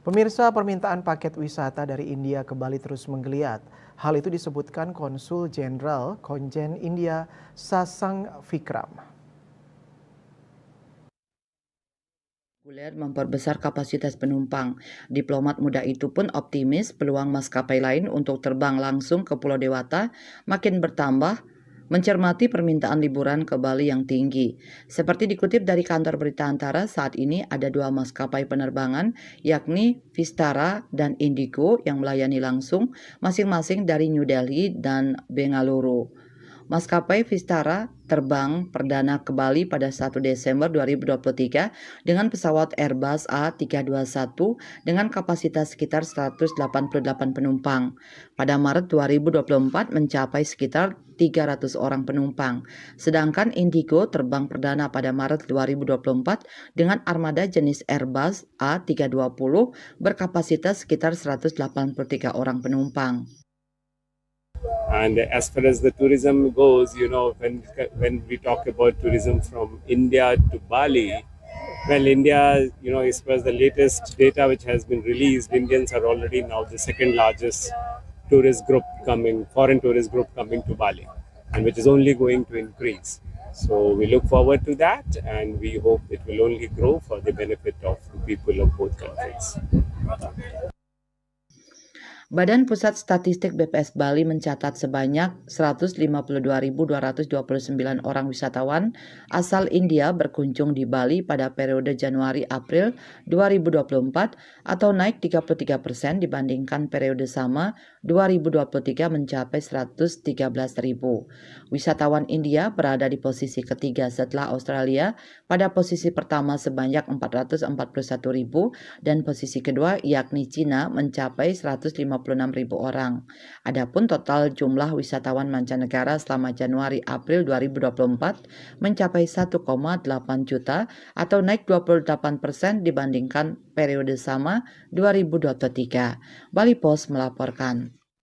Pemirsa, permintaan paket wisata dari India ke Bali terus menggeliat. Hal itu disebutkan Konsul Jenderal Konjen India Sasang Vikram. Memperbesar kapasitas penumpang. Diplomat muda itu pun optimis peluang maskapai lain untuk terbang langsung ke Pulau Dewata makin bertambah, mencermati permintaan liburan ke Bali yang tinggi. Seperti dikutip dari kantor berita Antara, saat ini ada 2 maskapai penerbangan, yakni Vistara dan Indigo yang melayani langsung masing-masing dari New Delhi dan Bengaluru. Maskapai Vistara terbang perdana ke Bali pada 1 Desember 2023 dengan pesawat Airbus A321 dengan kapasitas sekitar 188 penumpang. Pada Maret 2024 mencapai sekitar 300 orang penumpang. Sedangkan Indigo terbang perdana pada Maret 2024 dengan armada jenis Airbus A320 berkapasitas sekitar 183 orang penumpang. And as far as the tourism goes, when we talk about tourism from India to Bali, well, India, as far as the latest data which has been released, Indians are already now the second largest foreign tourist group coming to Bali, and which is only going to increase. So we look forward to that, and we hope it will only grow for the benefit of the people of both countries. Badan Pusat Statistik BPS Bali mencatat sebanyak 152.229 orang wisatawan asal India berkunjung di Bali pada periode Januari-April 2024 atau naik 33% dibandingkan periode sama 2023 mencapai 113.000. Wisatawan India berada di posisi ketiga setelah Australia pada posisi pertama sebanyak 441.000 dan posisi kedua yakni Cina mencapai 156.000 orang. Adapun total jumlah wisatawan mancanegara selama Januari-April 2024 mencapai 1,8 juta atau naik 28% dibandingkan periode sama 2023. Bali Post melaporkan.